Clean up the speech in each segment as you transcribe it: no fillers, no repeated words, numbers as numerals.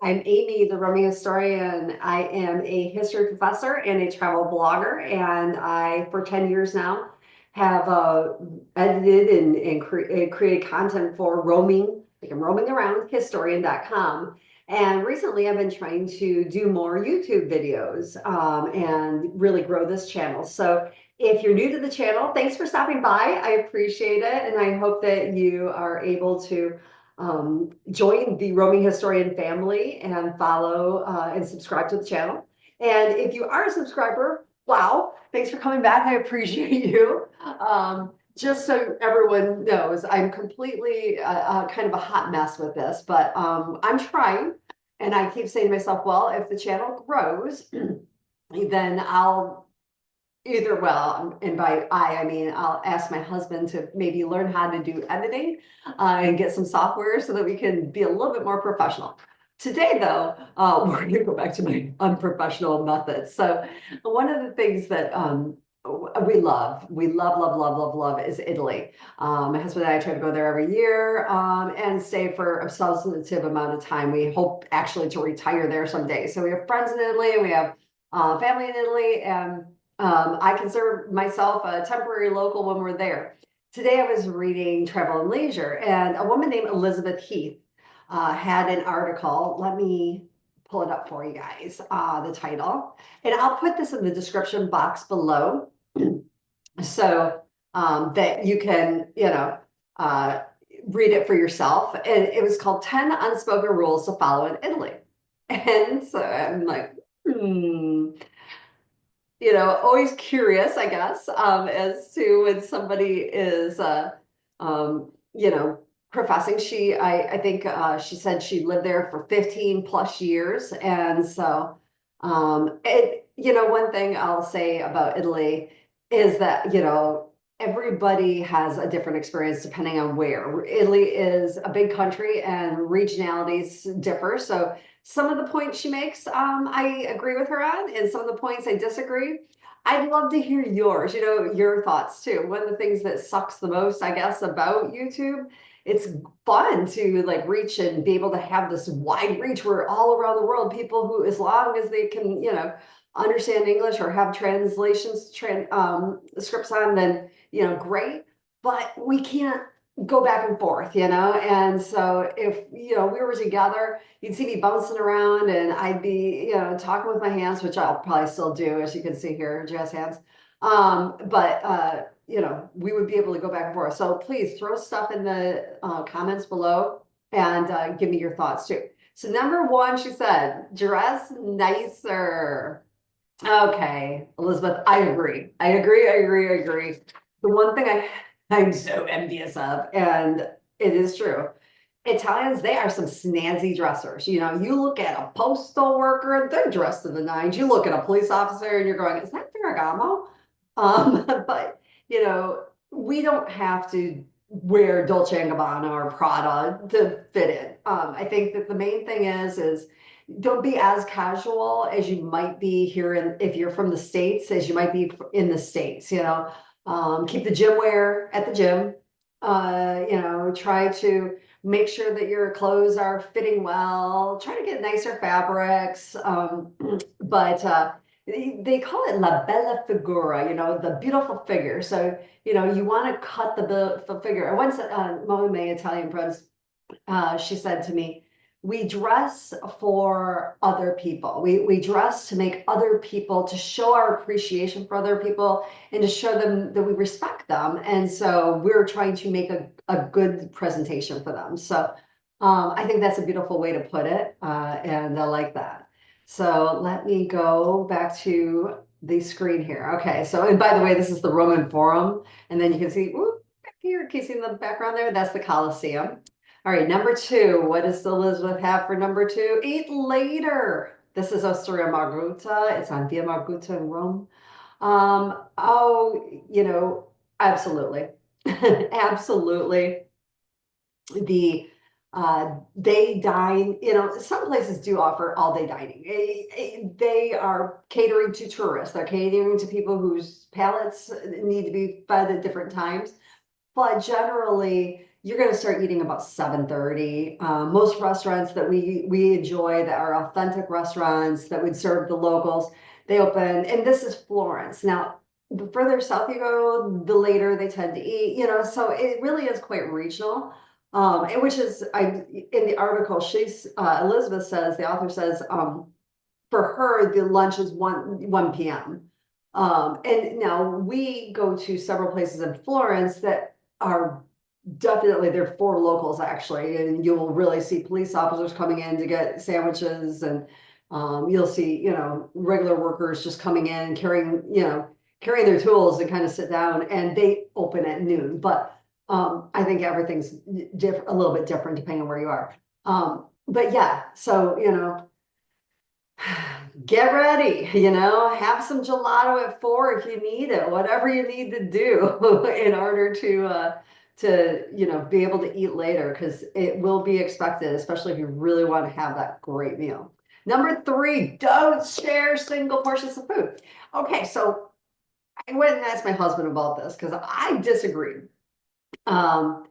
I'm Amy, the roaming historian. I am a history professor and a travel blogger, and I, for 10 years now, have edited and created content for roaming, like I'm roaming around historian.com. And recently, I've been trying to do more YouTube videos and really grow this channel. So if you're new to the channel, thanks for stopping by. I appreciate it, and I hope that you are able to join the Roaming Historian family and follow and subscribe to the channel. And if you are a subscriber, wow, thanks for coming back. I appreciate you. Just so everyone knows, I'm completely kind of a hot mess with this, but I'm trying. And I keep saying to myself, well, if the channel grows, then I'll either, well, and by I mean I'll ask my husband to maybe learn how to do editing and get some software so that we can be a little bit more professional. Today, though, we're going to go back to my unprofessional methods. So, one of the things that we love is Italy. My husband and I try to go there every year and stay for a substantive amount of time. We hope actually to retire there someday. So, we have friends in Italy and we have family in Italy, and I consider myself a temporary local when we're there. Today I was reading Travel and Leisure, and a woman named Elizabeth Heath had an article. Let me pull it up for you guys, the title. And I'll put this in the description box below so that you can, read it for yourself. And it was called 10 Unspoken Rules to Follow in Italy. And so I'm like, always curious, I guess, as to when somebody is, professing. I think she said she lived there for 15 plus years. And so, one thing I'll say about Italy is that, everybody has a different experience depending on where. Italy is a big country and regionalities differ. So some of the points she makes, I agree with her on, and some of the points I disagree. I'd love to hear yours, your thoughts too. One of the things that sucks the most, I guess, about YouTube, it's fun to like reach and be able to have this wide reach where all around the world, people who, as long as they can, understand English or have translations, scripts on, then, great. But we can't go back and forth, And so if, we were together, you'd see me bouncing around and I'd be, talking with my hands, which I'll probably still do, as you can see here, jazz hands. We would be able to go back and forth. So please throw stuff in the comments below and give me your thoughts too. So number one, she said, dress nicer. Okay, Elizabeth, I agree. I agree. The one thing I'm so envious of, and it is true, Italians, they are some snazzy dressers. You look at a postal worker, they're dressed to the nines. You look at a police officer and you're going, is that Ferragamo? But, we don't have to wear Dolce and Gabbana or Prada to fit in. I think that the main thing is don't be as casual as you might be here if you're from the States, as you might be in the States, keep the gym wear at the gym. Try to make sure that your clothes are fitting well. Try to get nicer fabrics. But they call it la bella figura, the beautiful figure. So, you want to cut the beautiful figure. And once, one of my Italian friends, she said to me, we dress for other people. We dress to make other people, to show our appreciation for other people and to show them that we respect them. And so we're trying to make a good presentation for them. So I think that's a beautiful way to put it. And I like that. So let me go back to the screen here. Okay. So, and by the way, this is the Roman Forum. And then you can see, whoop, back here, can you see in the background there? That's the Colosseum. All right, number two. What does Elizabeth have for number two? Eat later. This is Osteria Margutta. It's on Via Margutta in Rome. Absolutely. Absolutely. They dine, some places do offer all day dining. They are catering to tourists. They're catering to people whose palates need to be fed at different times. But generally, you're going to start eating about 7:30. Most restaurants that we enjoy that are authentic restaurants that would serve the locals, they open, and this is Florence. Now, the further south you go, the later they tend to eat, so it really is quite regional. And which is, in the article, Elizabeth says, the author says, for her, the lunch is 1 p.m. And now we go to several places in Florence that are definitely, they're for locals actually, and you'll really see police officers coming in to get sandwiches, and you'll see, regular workers just coming in carrying their tools and kind of sit down, and they open at noon. But I think everything's a little bit different depending on where you are. But yeah, so get ready, have some gelato at 4 if you need it, whatever you need to do in order to be able to eat later, because it will be expected, especially if you really want to have that great meal. Number 3, don't share single portions of food. Okay, so I went and asked my husband about this because I disagreed. Um,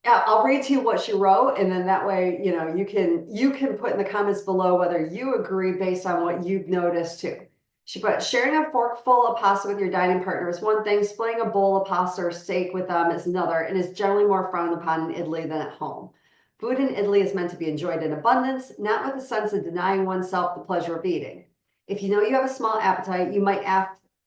yeah, I'll read to you what she wrote, and then that way, you can put in the comments below whether you agree based on what you've noticed too. She put, sharing a fork full of pasta with your dining partner is one thing, splitting a bowl of pasta or steak with them is another, and is generally more frowned upon in Italy than at home. Food in Italy is meant to be enjoyed in abundance, not with a sense of denying oneself the pleasure of eating. If you know you have a small appetite, you might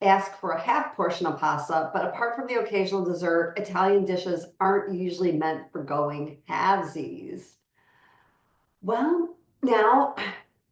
ask for a half portion of pasta, but apart from the occasional dessert, Italian dishes aren't usually meant for going halvesies. Well, now,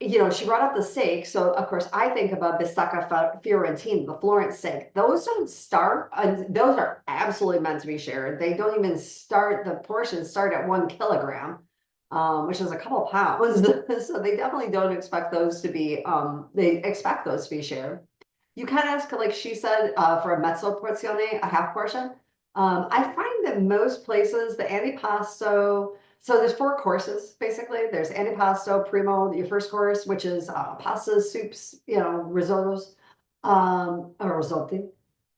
she brought up the steak, so of course I think about bistecca fiorentina, the Florence steak. Those don't start, those are absolutely meant to be shared. They don't even start, the portions start at 1 kilogram, which is a couple pounds. So they definitely don't expect those to be, they expect those to be shared. You can ask, like she said, for a mezzo porzione, a half portion. I find that most places, the antipasto, so there's 4 courses, basically. There's antipasto, primo, your first course, which is pastas, soups, risottos, or risotti.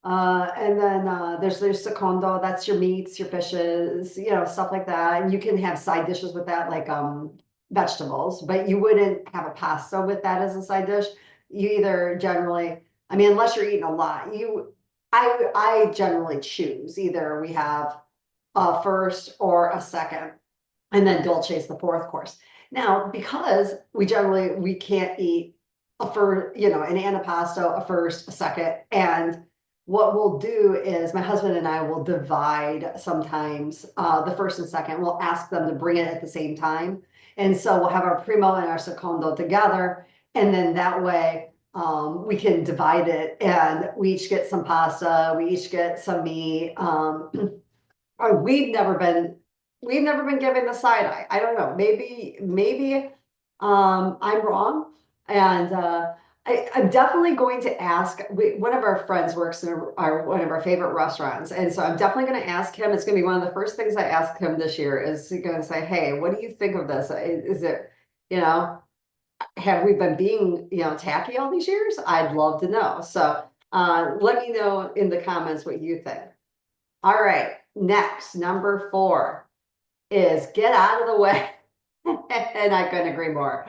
And then there's secondo, that's your meats, your fishes, stuff like that. And you can have side dishes with that, like vegetables, but you wouldn't have a pasta with that as a side dish. You either generally, I mean, unless you're eating a lot, I generally choose either we have a first or a second, and then dolce is the 4th course. Now, because we can't eat a first, an antipasto, a first, a second, and what we'll do is my husband and I will divide sometimes the first and second. We'll ask them to bring it at the same time, and so we'll have our primo and our secondo together, and then that way we can divide it, and we each get some pasta, we each get some meat. Or we've never been given the side eye. I don't know. Maybe I'm wrong. And I'm definitely going to ask. One of our friends works in one of our favorite restaurants, and so I'm definitely going to ask him. It's going to be one of the first things I ask him this year. Is going to say, "Hey, what do you think of this? Is it, you know, have we been being, tacky all these years? I'd love to know." So let me know in the comments what you think. All right, next, number 4 is get out of the way. And I couldn't agree more.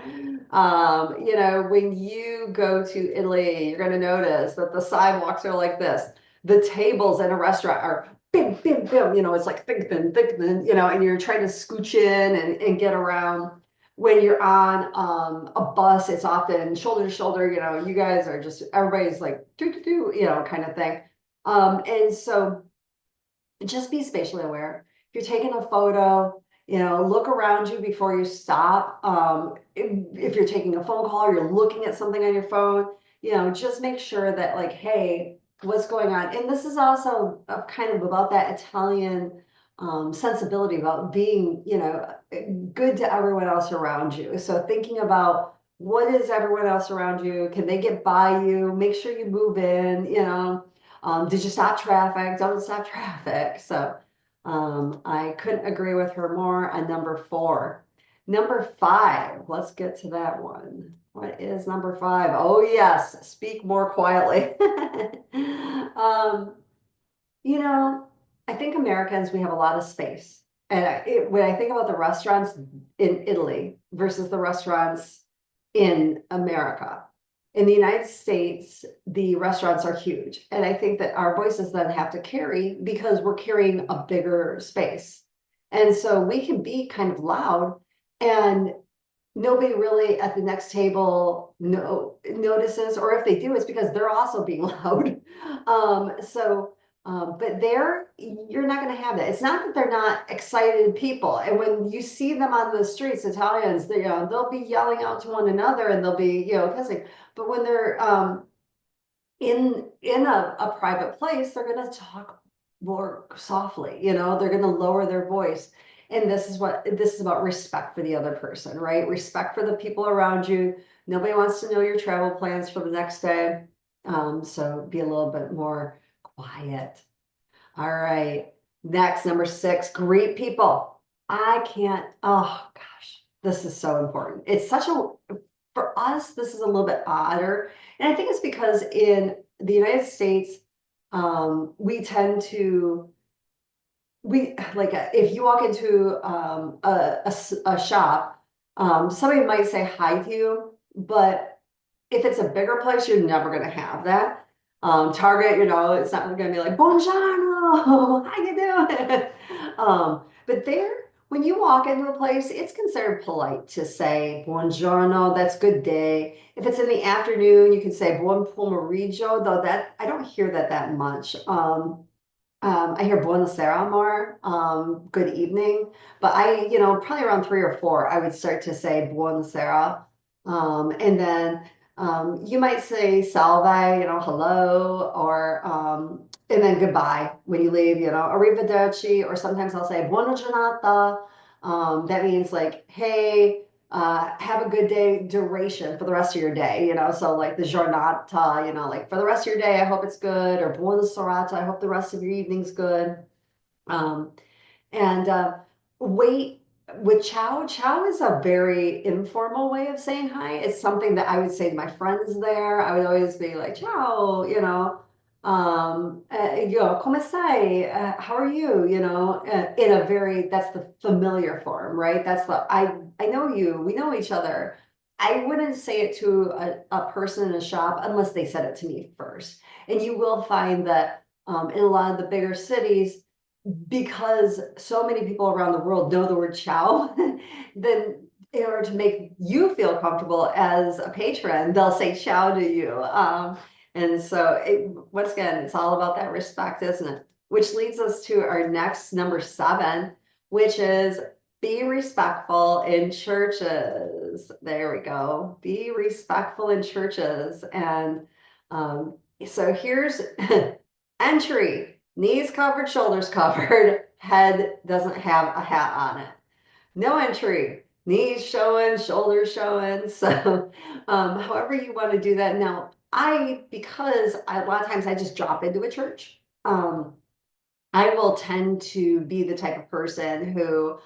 When you go to Italy, you're going to notice that the sidewalks are like this. The tables in a restaurant are bim, bim, bim. It's like thick, thin, and you're trying to scooch in and get around. When you're on a bus, it's often shoulder to shoulder. You guys are just, everybody's like, do, kind of thing. And so just be spatially aware. If you're taking a photo, look around you before you stop. If you're taking a phone call or you're looking at something on your phone, just make sure that, like, hey, what's going on? And this is also kind of about that Italian sensibility about being, good to everyone else around you. So thinking about what is everyone else around you? Can they get by you? Make sure you move in, did you stop traffic? Don't stop traffic. So I couldn't agree with her more on number 4. Number 5, let's get to that one. What is number 5? Oh, yes, speak more quietly. um, I think Americans, we have a lot of space. And when I think about the restaurants in Italy versus the restaurants in America, in the United States, the restaurants are huge. And I think that our voices then have to carry because we're carrying a bigger space. And so we can be kind of loud and nobody really at the next table notices, or if they do, it's because they're also being loud. But there, you're not going to have that. It's not that they're not excited people. And when you see them on the streets, Italians, they'll be yelling out to one another and they'll be, kissing. But when they're in a private place, they're going to talk more softly, they're going to lower their voice. And this is about respect for the other person, right? Respect for the people around you. Nobody wants to know your travel plans for the next day. So be a little bit more quiet. All right. Next, number 6, greet people. Oh gosh, this is so important. For us, this is a little bit odder. And I think it's because in the United States, we tend to, if you walk into a shop, somebody might say hi to you, but if it's a bigger place, you're never going to have that. Target, it's not going to be like, buongiorno, how you doing? But there, when you walk into a place, it's considered polite to say buongiorno, that's good day. If it's in the afternoon, you can say buon pomeriggio, though that I don't hear that much. I hear buonasera more, good evening, but probably around 3 or 4, I would start to say buonasera. And then you might say salve, hello, or and then goodbye when you leave, arrivederci, or sometimes I'll say buona giornata. That means like, hey, have a good day duration for the rest of your day, so like the giornata, like for the rest of your day, I hope it's good, or buona serata, I hope the rest of your evening's good. Um, and wait, with ciao, ciao is a very informal way of saying hi. It's something that I would say to my friends there. I would always be like, ciao, come stai? How are you? In a that's the familiar form, right? I know you, we know each other. I wouldn't say it to a person in a shop unless they said it to me first. And you will find that in a lot of the bigger cities, because so many people around the world know the word ciao, then in order to make you feel comfortable as a patron, they'll say ciao to you. And so once again, it's all about that respect, isn't it? Which leads us to our next number 7, which is be respectful in churches. There we go. Be respectful in churches. And so here's entry, knees covered, shoulders covered, head doesn't have a hat on it. No entry, knees showing, shoulders showing. So however you want to do that. Now, because a lot of times I just drop into a church, I will tend to be the type of person who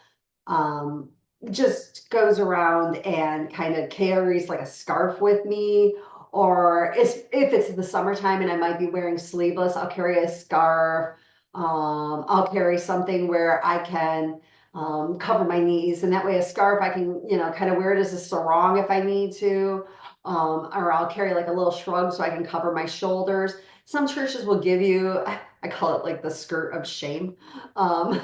um, just goes around and kind of carries like a scarf with me. Or if it's the summertime and I might be wearing sleeveless, I'll carry a scarf. I'll carry something where I can cover my knees, and that way a scarf I can, kind of wear it as a sarong if I need to. Or I'll carry like a little shrug so I can cover my shoulders. Some churches will give you, I call it like the skirt of shame. Um,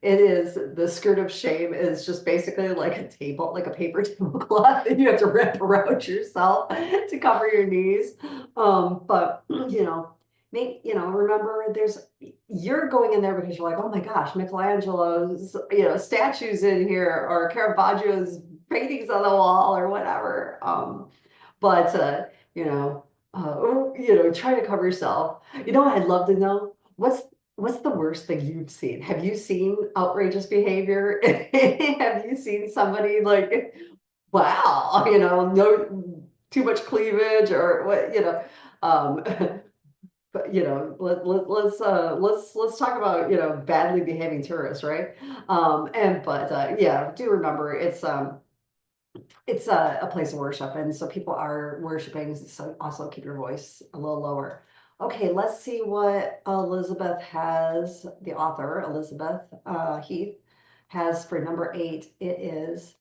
it is the skirt of shame is just basically like a table, like a paper tablecloth that you have to wrap around yourself to cover your knees. But remember you're going in there because you're like, oh my gosh, Michelangelo's, statues in here, or Caravaggio's paintings on the wall or whatever. But try to cover yourself. I'd love to know what's the worst thing you've seen? Have you seen outrageous behavior? Have you seen somebody like, wow, no too much cleavage or what, um, but let's talk about, badly behaving tourists, right? Yeah, do remember it's a place of worship, and so people are worshiping, so also keep your voice a little lower. Okay, let's see what Elizabeth has, the author, Elizabeth Heath. has for number 8, it is,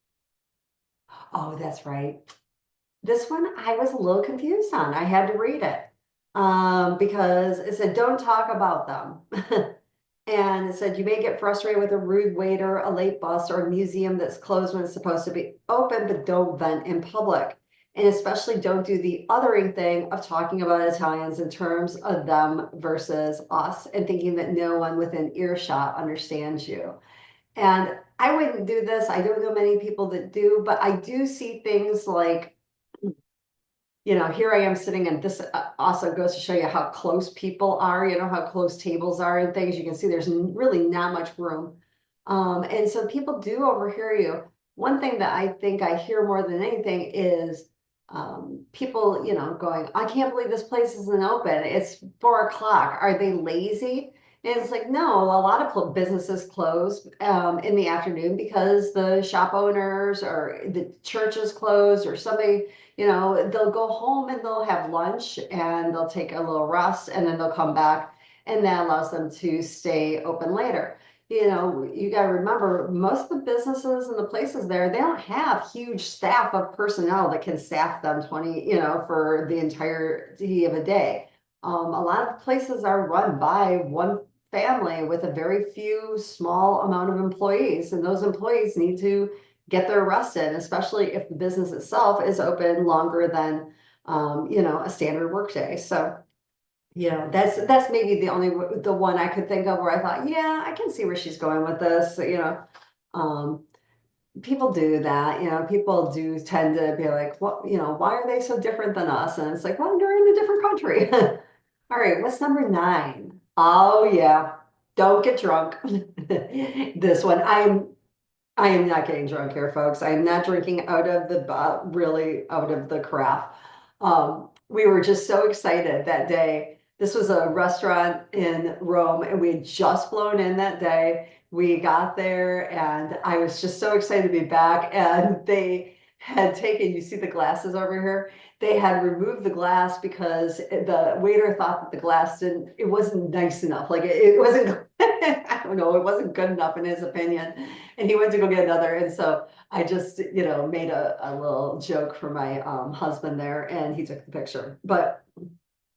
oh, that's right. This one I was a little confused on. I had to read it because it said, don't talk about them. And it said, you may get frustrated with a rude waiter, a late bus, or a museum that's closed when it's supposed to be open, but don't vent in public. And especially don't do the othering thing of talking about Italians in terms of them versus us and thinking that no one within earshot understands you. And I wouldn't do this. I don't know many people that do, but I do see things like, here I am sitting, and this also goes to show you how close people are, how close tables are and things. You can see there's really not much room. And so people do overhear you. One thing that I think I hear more than anything is people, going, I can't believe this place isn't open. It's 4 o'clock. Are they lazy? And it's like, no, a lot of businesses close in the afternoon because the shop owners or the church is closed, or somebody, they'll go home and they'll have lunch and they'll take a little rest and then they'll come back, and that allows them to stay open later. You got to remember, most of the businesses and the places there, they don't have huge staff of personnel that can staff them 20, for the entirety of a day. A lot of places are run by one family with a very few small amount of employees, and those employees need to get their rest in, especially if the business itself is open longer than a standard workday. So that's maybe the one I could think of where I thought, yeah, I can see where she's going with this. Um, people do that. People do tend to be like, what, why are they so different than us? And it's like, well, you're in a different country. All right, what's number 9? Oh yeah, don't get drunk. This one, I am not getting drunk here, folks. I am not drinking out of the really out of the carafe. We were just so excited that day. This was a restaurant in Rome, and we had just flown in that day. We got there, and I was just so excited to be back. And they had taken, you see the glasses over here? They had removed the glass because the waiter thought that the glass it wasn't nice enough. Like it wasn't, I don't know, it wasn't good enough in his opinion. And he went to go get another. And so I just, made a little joke for my husband there, and he took the picture. But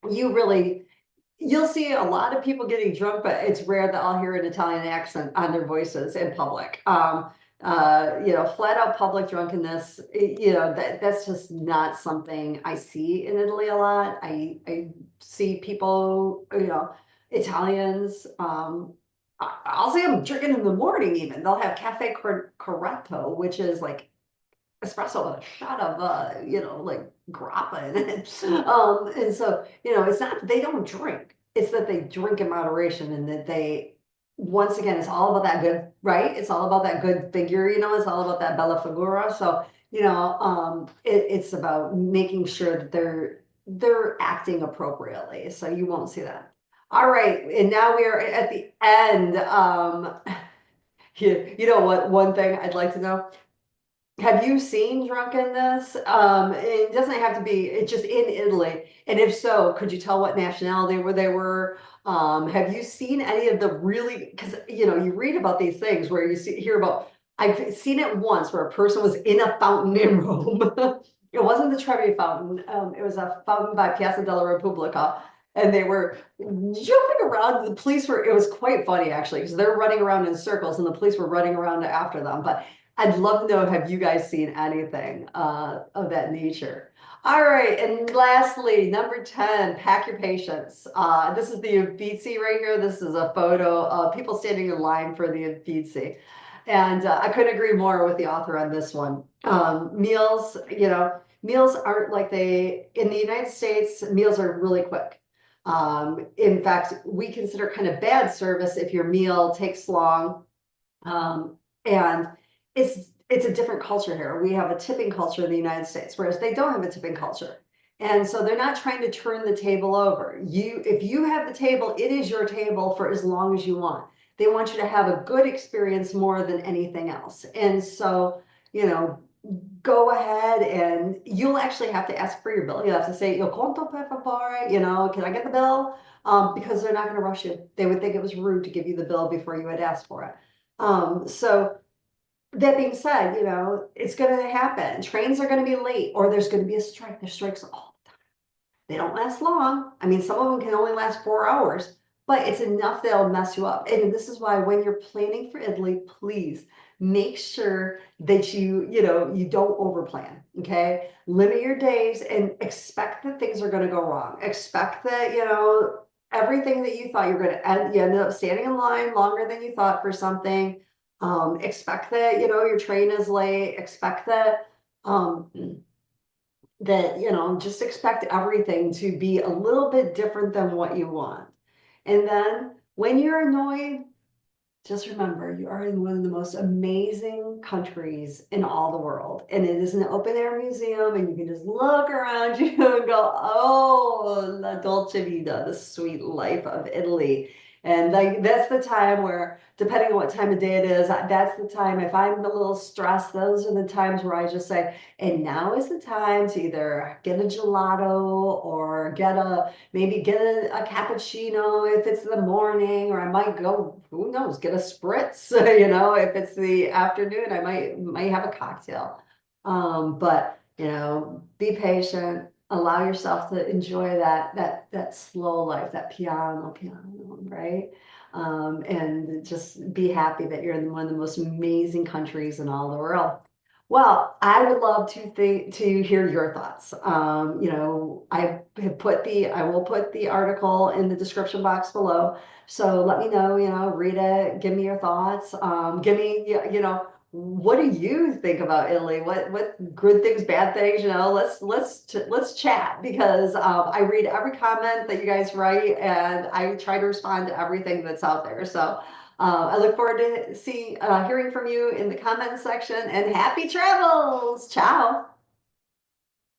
you'll see a lot of people getting drunk, but it's rare that I'll hear an Italian accent on their voices in public. Flat out public drunkenness, that's just not something I see in Italy a lot. I see people, Italians, I'll see them drinking in the morning even. They'll have cafe corretto, which is like espresso with a shot of like grappa in it. And so, it's not they don't drink, it's that they drink in moderation, and that they, once again, it's all about that good, right? It's all about that good figure, it's all about that bella figura. So, it's about making sure that they're acting appropriately. So you won't see that. All right, and now we are at the end. You know what? One thing I'd like to know. Have you seen drunkenness? It doesn't have to be, it's just in Italy. And if so, could you tell what nationality they were? Have you seen any of the really, because you read about these things where hear about, I've seen it once where a person was in a fountain in Rome. It wasn't the Trevi fountain. It was a fountain by Piazza della Repubblica. And they were jumping around. The police it was quite funny actually, because they're running around in circles and the police were running around after them. But I'd love to know, have you guys seen anything of that nature? All right, and lastly, number 10, pack your patience. This is the Uffizi right here. This is a photo of people standing in line for the Uffizi. And I couldn't agree more with the author on this one. Meals aren't like in the United States, meals are really quick. In fact, we consider kind of bad service if your meal takes long. And it's a different culture here. We have a tipping culture in the United States, whereas they don't have a tipping culture. And so they're not trying to turn the table over. If you have the table, it is your table for as long as you want. They want you to have a good experience more than anything else. And so, go ahead, and you'll actually have to ask for your bill. You have to say, "Io conto per favore," can I get the bill? Because they're not going to rush you. They would think it was rude to give you the bill before you had asked for it. So that being said, it's going to happen. Trains are going to be late, or there's going to be a strike. There's strikes all the time. They don't last long. I mean, some of them can only last 4 hours, but it's enough that'll mess you up. And this is why when you're planning for Italy, please make sure that you don't overplan. Okay. Limit your days and expect that things are going to go wrong. Expect that, everything that you thought you were going to end, you ended up standing in line longer than you thought for something. Expect that, your train is late. Expect um, that just expect everything to be a little bit different than what you want. And then when you're annoyed, just remember you are in one of the most amazing countries in all the world. And it is an open air museum, and you can just look around you and go, oh, la dolce vita, the sweet life of Italy. And like that's the time where, depending on what time of day it is, that's the time. If I'm a little stressed, those are the times where I just say, and now is the time to either get a gelato or maybe get a cappuccino if it's the morning, or I might go, who knows, get a spritz, if it's the afternoon, I might have a cocktail. But be patient, allow yourself to enjoy that slow life, that piano, right? And just be happy that you're in one of the most amazing countries in all the world. Well, I would love to hear your thoughts. I will put the article in the description box below. So let me know, read it, give me your thoughts. Give me, what do you think about Italy? What good things, bad things, let's chat, because I read every comment that you guys write, and I try to respond to everything that's out there. So I look forward to hearing from you in the comment section, and happy travels. Ciao.